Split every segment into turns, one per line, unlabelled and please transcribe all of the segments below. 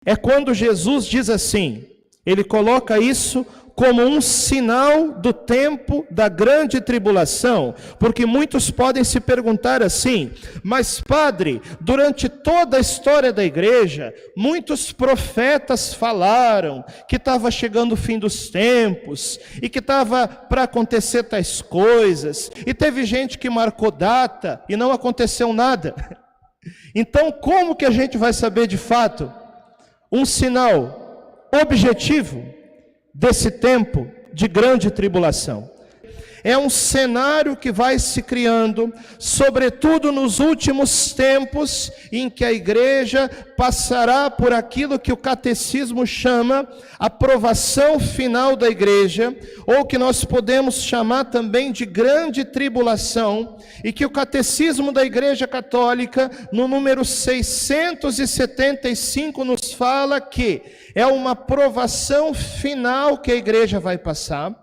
É quando Jesus diz assim, ele coloca isso como um sinal do tempo da grande tribulação, porque muitos podem se perguntar assim, mas padre, durante toda a história da igreja, muitos profetas falaram que estava chegando o fim dos tempos, e que estava para acontecer tais coisas, e teve gente que marcou data e não aconteceu nada. Então como que a gente vai saber de fato um sinal objetivo desse tempo de grande tribulação? É um cenário que vai se criando, sobretudo nos últimos tempos, em que a igreja passará por aquilo que o catecismo chama a provação final da igreja, ou que nós podemos chamar também de grande tribulação, e que o catecismo da Igreja Católica, no número 675, nos fala que é uma provação final que a igreja vai passar,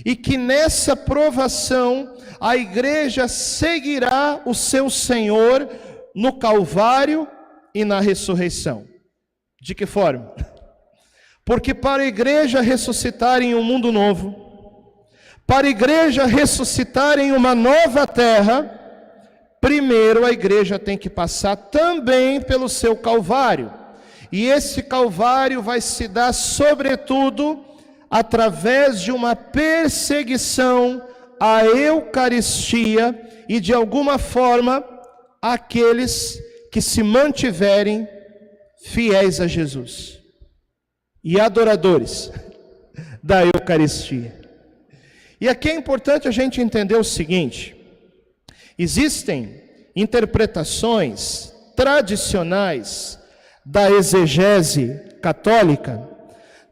e que nessa provação a igreja seguirá o seu Senhor no Calvário e na ressurreição. De que forma? Porque para a igreja ressuscitar em um mundo novo, para a igreja ressuscitar em uma nova terra, primeiro a igreja tem que passar também pelo seu Calvário. E esse Calvário vai se dar sobretudo através de uma perseguição à Eucaristia e de alguma forma aqueles que se mantiverem fiéis a Jesus e adoradores da Eucaristia. E aqui é importante a gente entender o seguinte: existem interpretações tradicionais da exegese católica.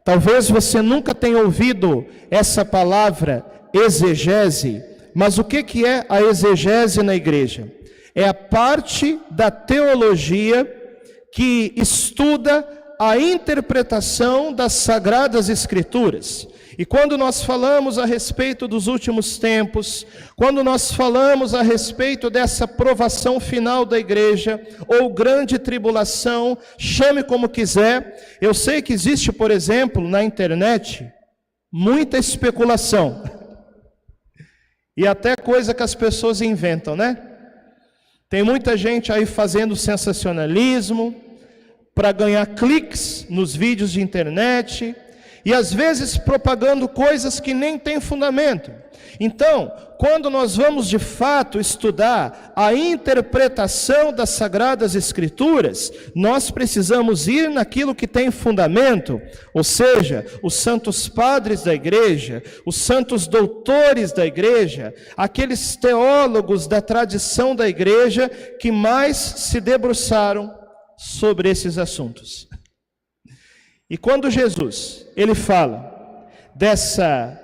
Talvez você nunca tenha ouvido essa palavra exegese, mas o que é a exegese na igreja? É a parte da teologia que estuda a interpretação das Sagradas Escrituras. E quando nós falamos a respeito dos últimos tempos, quando nós falamos a respeito dessa provação final da igreja, ou grande tribulação, chame como quiser, eu sei que existe, por exemplo, na internet, muita especulação, e até coisa que as pessoas inventam, né? Tem muita gente aí fazendo sensacionalismo, para ganhar cliques nos vídeos de internet, e às vezes propagando coisas que nem têm fundamento. Então, quando nós vamos de fato estudar a interpretação das Sagradas Escrituras, nós precisamos ir naquilo que tem fundamento, ou seja, os santos padres da igreja, os santos doutores da igreja, aqueles teólogos da tradição da igreja que mais se debruçaram sobre esses assuntos. E quando Jesus, ele fala dessa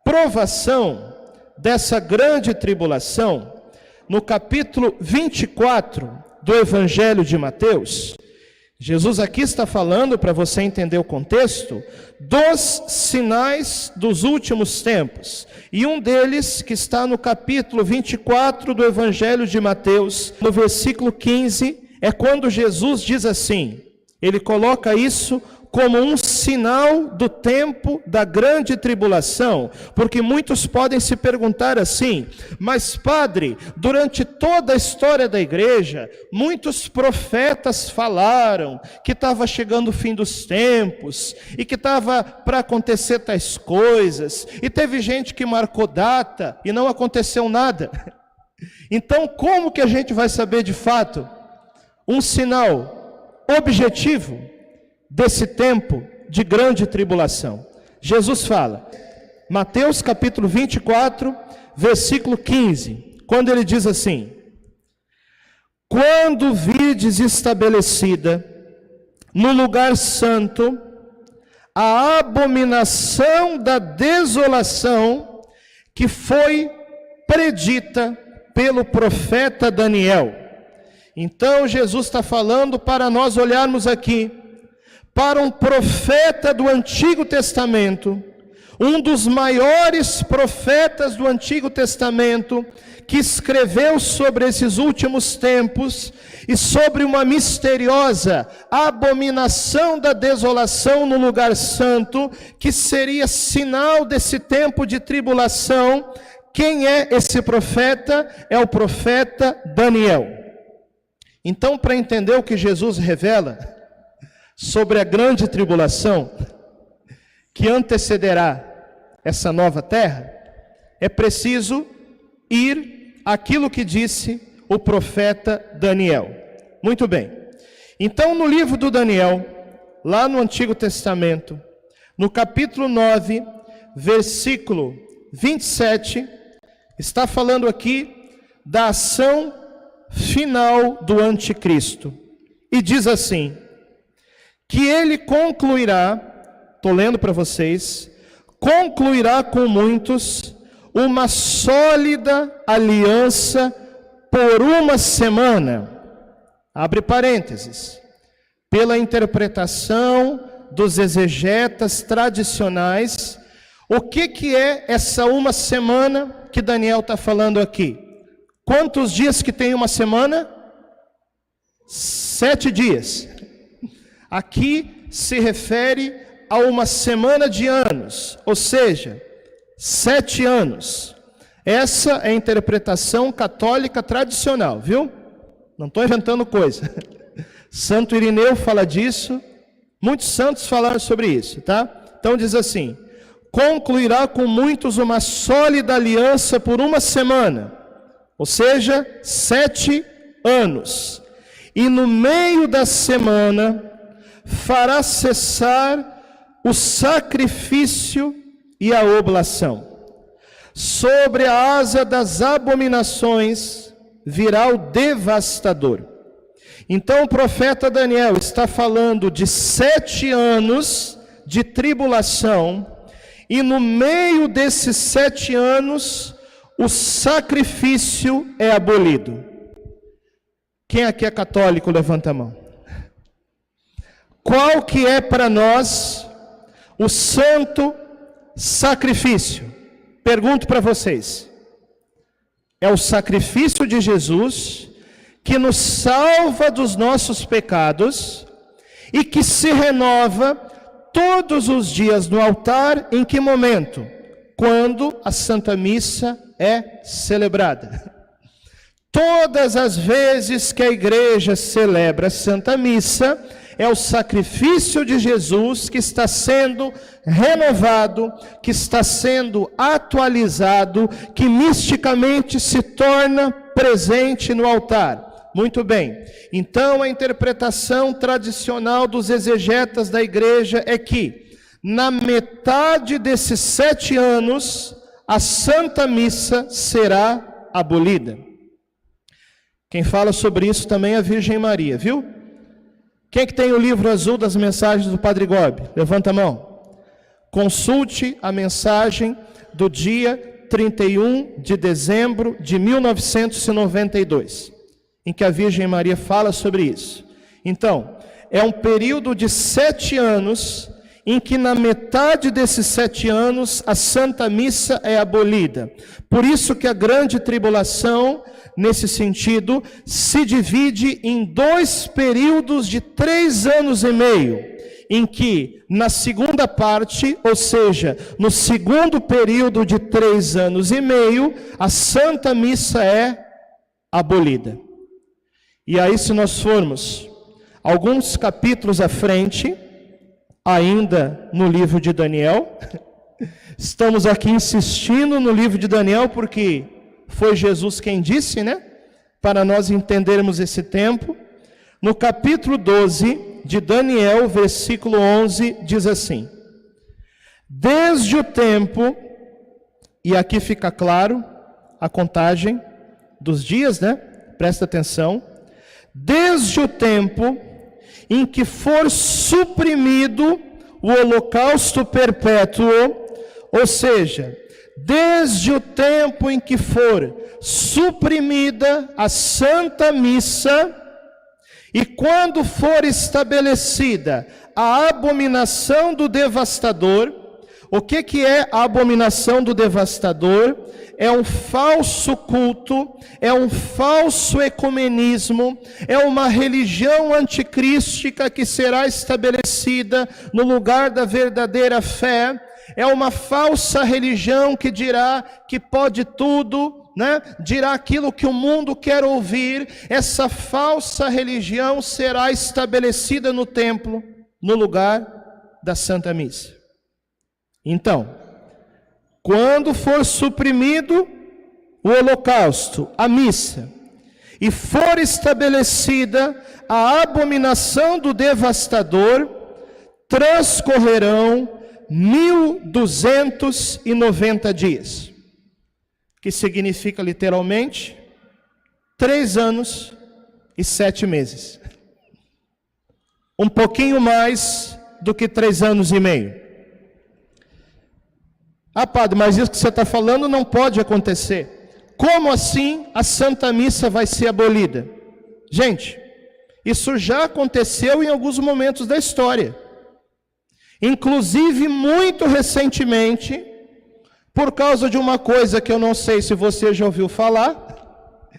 provação, dessa grande tribulação, no capítulo 24 do Evangelho de Mateus, Jesus aqui está falando, para você entender o contexto, dos sinais dos últimos tempos. E um deles, que está no capítulo 24 do Evangelho de Mateus, no versículo 15, é quando Jesus diz assim, ele coloca isso como um sinal do tempo da grande tribulação, porque muitos podem se perguntar assim, mas padre, durante toda a história da igreja, muitos profetas falaram que estava chegando o fim dos tempos, e que estava para acontecer tais coisas, e teve gente que marcou data e não aconteceu nada. Então como que a gente vai saber de fato um sinal objetivo desse tempo de grande tribulação? Jesus fala, Mateus capítulo 24, versículo 15, quando ele diz assim, quando virdes estabelecida no lugar santo a abominação da desolação que foi predita pelo profeta Daniel. Então Jesus está falando para nós olharmos aqui para um profeta do Antigo Testamento, um dos maiores profetas do Antigo Testamento, que escreveu sobre esses últimos tempos e sobre uma misteriosa abominação da desolação no lugar santo, que seria sinal desse tempo de tribulação. Quem é esse profeta? É o profeta Daniel. Então, para entender o que Jesus revela sobre a grande tribulação que antecederá essa nova terra, é preciso ir àquilo que disse o profeta Daniel. Muito bem. Então, no livro do Daniel, lá no Antigo Testamento, no capítulo 9, versículo 27, está falando aqui da ação final do anticristo. E diz assim, que ele concluirá, estou lendo para vocês, concluirá com muitos uma sólida aliança por uma semana. Abre parênteses. Pela interpretação dos exegetas tradicionais, o que é essa uma semana que Daniel está falando aqui? Quantos dias que tem uma semana? 7 dias. Aqui se refere a uma semana de anos, ou seja, 7 anos. Essa é a interpretação católica tradicional, viu? Não estou inventando coisa. Santo Irineu fala disso, muitos santos falaram sobre isso, tá? Então diz assim, concluirá com muitos uma sólida aliança por uma semana, ou seja, 7 anos. E no meio da semana fará cessar o sacrifício e a oblação. Sobre a asa das abominações virá o devastador. Então o profeta Daniel está falando de 7 anos de tribulação, e no meio desses 7 anos, o sacrifício é abolido. Quem aqui é católico, levanta a mão. Qual que é para nós o santo sacrifício? Pergunto para vocês. É o sacrifício de Jesus, que nos salva dos nossos pecados e que se renova todos os dias no altar. Em que momento? Quando a Santa Missa é celebrada. Todas as vezes que a igreja celebra a Santa Missa, é o sacrifício de Jesus que está sendo renovado, que está sendo atualizado, que misticamente se torna presente no altar. Muito bem. Então a interpretação tradicional dos exegetas da igreja é que, na metade desses 7 anos, a Santa Missa será abolida. Quem fala sobre isso também é a Virgem Maria, viu? Quem é que tem o livro azul das mensagens do Padre Gobi? Levanta a mão. Consulte a mensagem do dia 31 de dezembro de 1992, em que a Virgem Maria fala sobre isso. Então, é um período de 7 anos, em que na metade desses 7 anos, a Santa Missa é abolida. Por isso que a grande tribulação, nesse sentido, se divide em 2 períodos de 3 anos e meio, em que na segunda parte, ou seja, no segundo período de 3 anos e meio, a Santa Missa é abolida. E aí, se nós formos alguns capítulos à frente, ainda no livro de Daniel, estamos aqui insistindo no livro de Daniel, porque foi Jesus quem disse, né? Para nós entendermos esse tempo. No capítulo 12 de Daniel, versículo 11, diz assim: desde o tempo, e aqui fica claro a contagem dos dias, né? Presta atenção. Desde o tempo em que for suprimido o holocausto perpétuo, ou seja, desde o tempo em que for suprimida a Santa Missa, e quando for estabelecida a abominação do devastador, O que é a abominação do devastador? É um falso culto, é um falso ecumenismo, é uma religião anticrística que será estabelecida no lugar da verdadeira fé, é uma falsa religião que dirá que pode tudo, né? Dirá aquilo que o mundo quer ouvir. Essa falsa religião será estabelecida no templo, no lugar da Santa Missa. Então, quando for suprimido o holocausto, a missa, e for estabelecida a abominação do devastador, transcorrerão 1290 dias, que significa literalmente 3 anos e 7 meses. Um pouquinho mais do que 3 anos e meio. Ah, padre, mas isso que você está falando não pode acontecer. Como assim a Santa Missa vai ser abolida? Gente, isso já aconteceu em alguns momentos da história. Inclusive, muito recentemente, por causa de uma coisa que eu não sei se você já ouviu falar,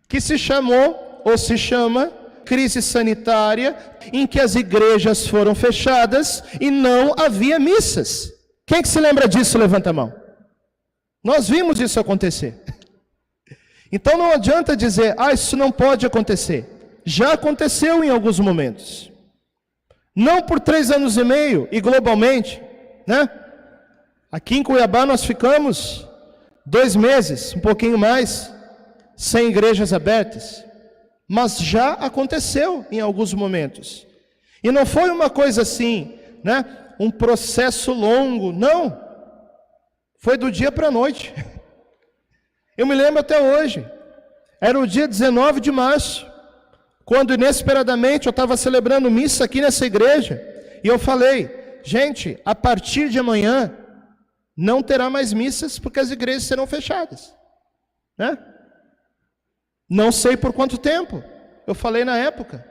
que se chamou, ou se chama, crise sanitária, em que as igrejas foram fechadas e não havia missas. Quem que se lembra disso? Levanta a mão. Nós vimos isso acontecer. Então não adianta dizer, isso não pode acontecer. Já aconteceu em alguns momentos. Não por 3 anos e meio, e globalmente, né? Aqui em Cuiabá nós ficamos 2 meses, um pouquinho mais, sem igrejas abertas. Mas já aconteceu em alguns momentos. E não foi uma coisa assim, né? Um processo longo, não. Foi do dia para a noite. Eu me lembro até hoje. Era o dia 19 de março, quando inesperadamente eu estava celebrando missa aqui nessa igreja, e eu falei, gente, a partir de amanhã não terá mais missas, porque as igrejas serão fechadas, né? Não sei por quanto tempo. Eu falei na época.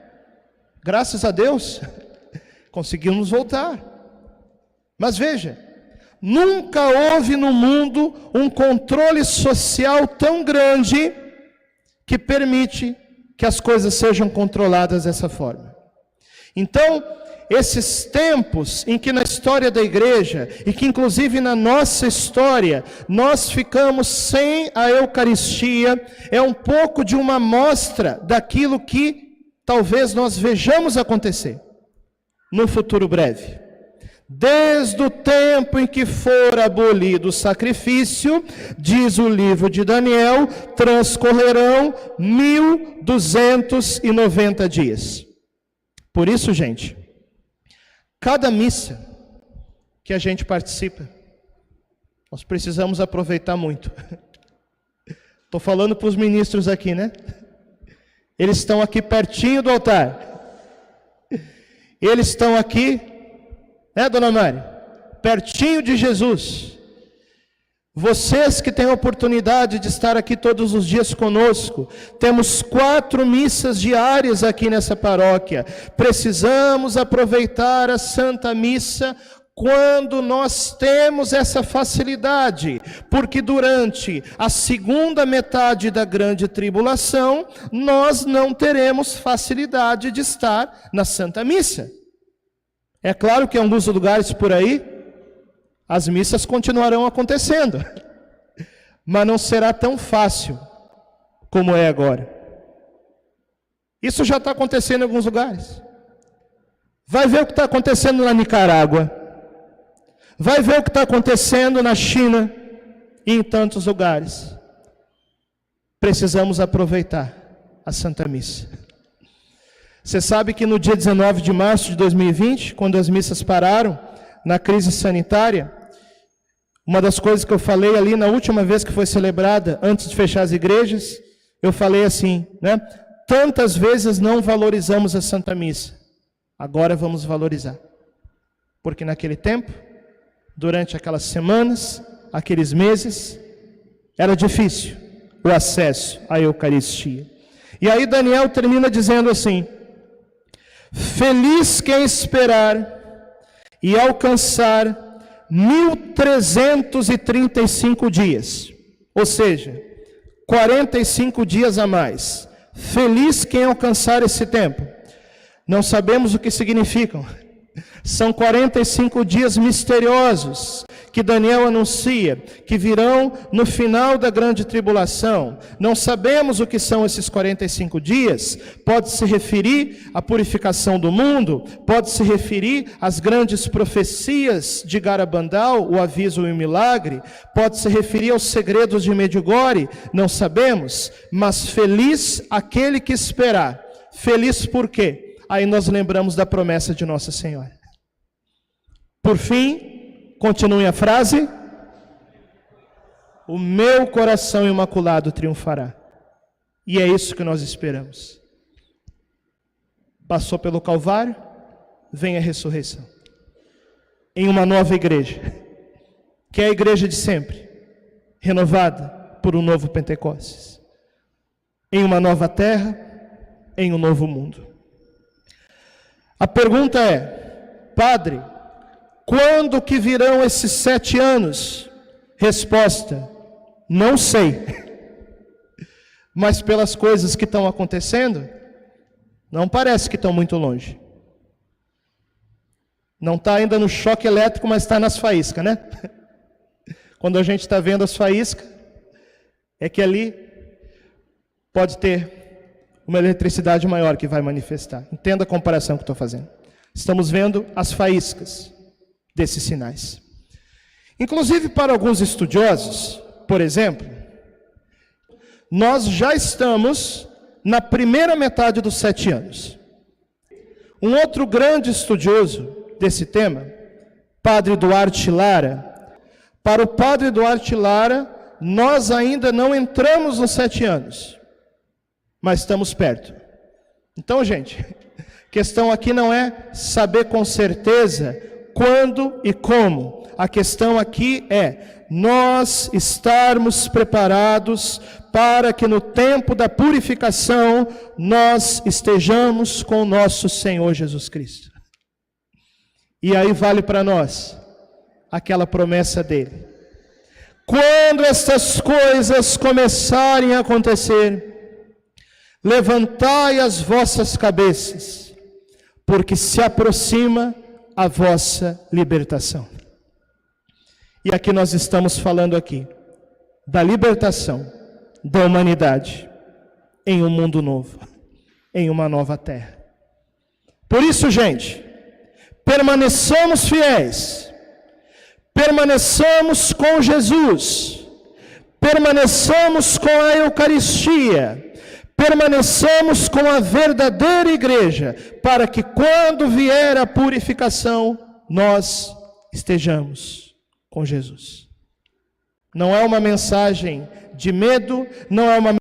Graças a Deus, conseguimos voltar. Mas veja, nunca houve no mundo um controle social tão grande que permite que as coisas sejam controladas dessa forma. Então, esses tempos em que na história da igreja, e que inclusive na nossa história, nós ficamos sem a Eucaristia, é um pouco de uma amostra daquilo que talvez nós vejamos acontecer no futuro breve. Desde o tempo em que for abolido o sacrifício, diz o livro de Daniel, transcorrerão 1290 dias. Por isso, gente, cada missa que a gente participa, nós precisamos aproveitar muito. Estou falando para os ministros aqui, né? Eles estão aqui pertinho do altar. Eles estão aqui, né, dona Mari? Pertinho de Jesus. Vocês que têm a oportunidade de estar aqui todos os dias conosco, temos 4 missas diárias aqui nessa paróquia. Precisamos aproveitar a Santa Missa quando nós temos essa facilidade, porque durante a segunda metade da grande tribulação, nós não teremos facilidade de estar na Santa Missa. É claro que em alguns lugares por aí, as missas continuarão acontecendo, mas não será tão fácil como é agora. Isso já está acontecendo em alguns lugares. Vai ver o que está acontecendo na Nicarágua. Vai ver o que está acontecendo na China e em tantos lugares. Precisamos aproveitar a Santa Missa. Você sabe que no dia 19 de março de 2020, quando as missas pararam, na crise sanitária, uma das coisas que eu falei ali na última vez que foi celebrada, antes de fechar as igrejas, eu falei assim, né? Tantas vezes não valorizamos a Santa Missa, agora vamos valorizar. Porque naquele tempo, durante aquelas semanas, aqueles meses, era difícil o acesso à Eucaristia. E aí Daniel termina dizendo assim: feliz quem esperar e alcançar 1.335 dias, ou seja, 45 dias a mais. Feliz quem alcançar esse tempo. Não sabemos o que significam. São 45 dias misteriosos que Daniel anuncia, que virão no final da grande tribulação. Não sabemos o que são esses 45 dias. Pode se referir à purificação do mundo, pode se referir às grandes profecias de Garabandal, o aviso e o milagre, pode se referir aos segredos de Medjugorje, não sabemos, mas feliz aquele que esperar. Feliz por quê? Aí nós lembramos da promessa de Nossa Senhora. Por fim, continue a frase: o meu coração imaculado triunfará. E é isso que nós esperamos. Passou pelo Calvário, vem a ressurreição. Em uma nova igreja, que é a igreja de sempre, renovada por um novo Pentecostes. Em uma nova terra, em um novo mundo. A pergunta é: Padre, quando que virão esses 7 anos? Resposta: não sei. Mas pelas coisas que estão acontecendo, não parece que estão muito longe. Não está ainda no choque elétrico, mas está nas faíscas, né? Quando a gente está vendo as faíscas, é que ali pode ter uma eletricidade maior que vai manifestar. Entenda a comparação que estou fazendo. Estamos vendo as faíscas desses sinais. Inclusive, para alguns estudiosos, por exemplo, nós já estamos na primeira metade dos 7 anos. Um outro grande estudioso desse tema, Padre Duarte Lara, para o Padre Duarte Lara, nós ainda não entramos nos 7 anos, mas estamos perto. Então, gente, a questão aqui não é saber com certeza quando e como. A questão aqui é nós estarmos preparados para que no tempo da purificação nós estejamos com o nosso Senhor Jesus Cristo. E aí vale para nós aquela promessa dele: quando estas coisas começarem a acontecer, levantai as vossas cabeças, porque se aproxima a vossa libertação. E aqui nós estamos falando aqui da libertação da humanidade em um mundo novo, em uma nova terra. Por isso, gente, permaneçamos fiéis, permaneçamos com Jesus, permaneçamos com a Eucaristia, permaneçamos com a verdadeira igreja, para que quando vier a purificação, nós estejamos com Jesus. Não é uma mensagem de medo, não é uma